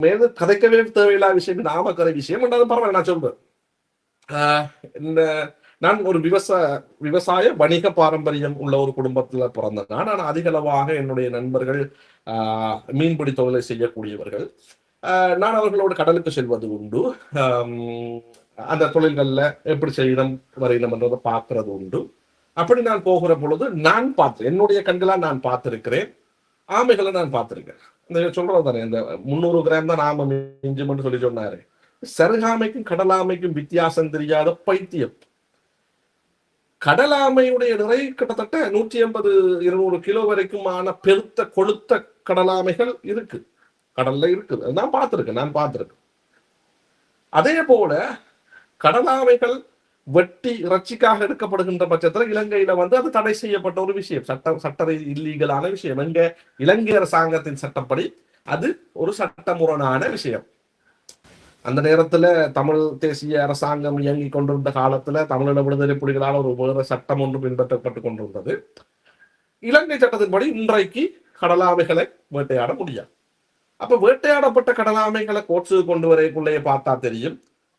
மேலும் கதைக்கவே தேவையில்லாத விஷயம் நாமக்கரை விஷயம் என்றாலும் பரவாயில்ல, நான் சொல்றேன். இந்த நான் ஒரு விவசாய வணிக பாரம்பரியம் உள்ள ஒரு குடும்பத்துல பிறந்தேன். நான் அதிகளவாக என்னுடைய நண்பர்கள் மீன்பிடி தொழிலை செய்யக்கூடியவர்கள். நான் அவர்களோடு கடலுக்கு செல்வது உண்டு. அந்த தொழில்கள்ல எப்படி செய்யணும் வரையணும் என்றதை பார்க்கறது உண்டு. அப்படி நான் போகிற பொழுது நான் என்னுடைய கண்களால் நான் பார்த்திருக்கிறேன். ஆமைகளை நான் பார்த்திருக்கேன். இந்த சொல்றது தானே, இந்த 300 கிராம் தான் ஆமை மிஞ்சும்னு சொல்லி சொன்னாரு. சருகாமைக்கும் கடலாமைக்கும் வித்தியாசம் தெரியாத பைத்தியம். கடலாமையுடைய நிறை கிட்டத்தட்ட 180-200 கிலோ வரைக்குமான பெருத்த கொளுத்த கடலாமைகள் இருக்கு, கடல்ல இருக்குது. நான் பார்த்திருக்கேன். அதே போல கடலாமைகள் வெட்டி இறைச்சிக்காக எடுக்கப்படுகின்ற பட்சத்தில் இலங்கையில அது தடை செய்யப்பட்ட ஒரு விஷயம், சட்ட இல்லீகலான விஷயம். எங்க இலங்கை அரசாங்கத்தின் சட்டப்படி அது ஒரு சட்டமுரணான விஷயம். அந்த நேரத்துல தமிழ் தேசிய அரசாங்கம் இயங்கி கொண்டிருந்த காலத்துல தமிழீழ விடுதலை புலிகளால் ஒரு வேறு சட்டம் ஒன்று பின்பற்றப்பட்டு கொண்டிருந்தது. இலங்கை சட்டத்தின்படி இன்றைக்கு கடலாமைகளை வேட்டையாட முடியாது. அப்ப வேட்டையாடப்பட்ட கடலாமைகளை கோட்ஸு கொண்டு வரைக்குள்ளேயே பார்த்தா தெரியும்,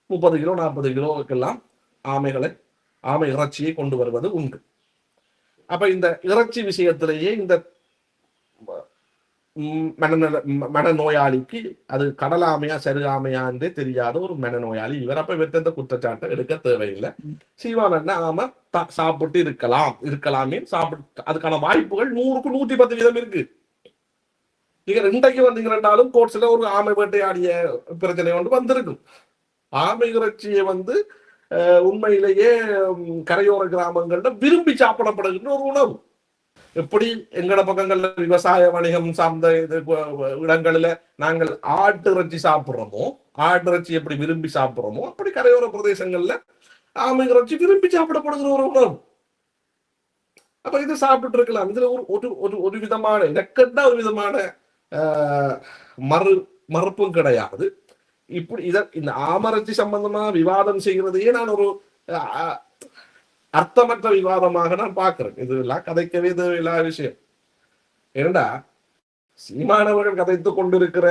30 கிலோ 40 கிலோவுக்கெல்லாம் ஆமை இறைச்சியை கொண்டு வருவது உண்டு. அப்ப இந்த இறைச்சி விஷயத்திலேயே இந்த மனநோயாளிக்கு அது கடலாமையா சருகாமையான்றே தெரியாத ஒரு மனநோயாளி இவர். அப்ப இவர்த்த குற்றச்சாட்டை எடுக்க தேவையில்லை. சீமான் ஆம சாப்பிட்டு இருக்கலாமே சாப்பிட்டு அதுக்கான வாய்ப்புகள் 100க்கு 110% இருக்கு. நீங்க இன்றைக்கு வந்தீங்கன்னாலும் கோர்ட்ஸ்ல ஒரு ஆமை வேட்டையாடிய பிரச்சனை ஒன்று வந்திருக்கும். ஆமை இறைச்சியை உண்மையிலேயே கரையோர கிராமங்கள்ல விரும்பி சாப்பிடப்படுகின்ற ஒரு உணவு. எப்படி எங்கட பக்கங்கள்ல விவசாய வணிகம் சார்ந்த இடங்களில நாங்கள் ஆட்டு இறைச்சி சாப்பிடுறோமோ, ஆட்டு இறைச்சி எப்படி விரும்பி சாப்பிடுறோமோ, அப்படி கரையோர பிரதேசங்கள்ல ஆமை இறைச்சி விரும்பி சாப்பிடப்படுகிற ஒரு உணவு. அப்ப இது சாப்பிட்டு இருக்கலாம். இதுல ஒரு விதமான எனக்குன்னா ஒரு விதமான மறுப்பும் கிடையாது. இப்படி இந்த ஆமரட்சி சம்பந்தமா விவாதம் செய்கிறதையே நான் ஒரு அர்த்தமற்ற விவாதமாக நான் பார்க்கிறேன். இதெல்லாம் கதைக்கவே தேவையில்லாத விஷயம். ஏண்டா சீமானவர்கள் கதைத்துக் கொண்டிருக்கிற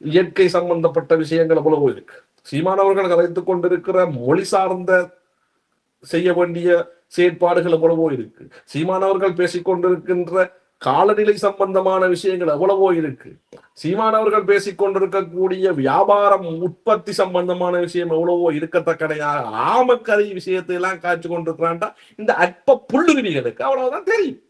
இயற்கை சம்பந்தப்பட்ட விஷயங்கள் எவ்வளவோ இருக்கு. சீமானவர்கள் கதைத்துக் கொண்டிருக்கிற மொழி சார்ந்த செய்ய வேண்டிய செயற்பாடுகள் எவ்வளவோ இருக்கு. சீமானவர்கள் பேசிக்கொண்டிருக்கின்ற காலநிலை சம்பந்தமான விஷயங்கள் எவ்வளவோ இருக்கு. சீமானவர்கள் பேசிக்கொண்டிருக்கக்கூடிய வியாபாரம் உற்பத்தி சம்பந்தமான விஷயம் எவ்வளவோ இருக்கத்தக்கடையாக ஆமக்கரை விஷயத்தை எல்லாம் காய்ச்சி கொண்டிருக்கிறான்டா இந்த அற்ப புள்ளுருவிகளுக்கு அவ்வளவுதான் தெரியும்.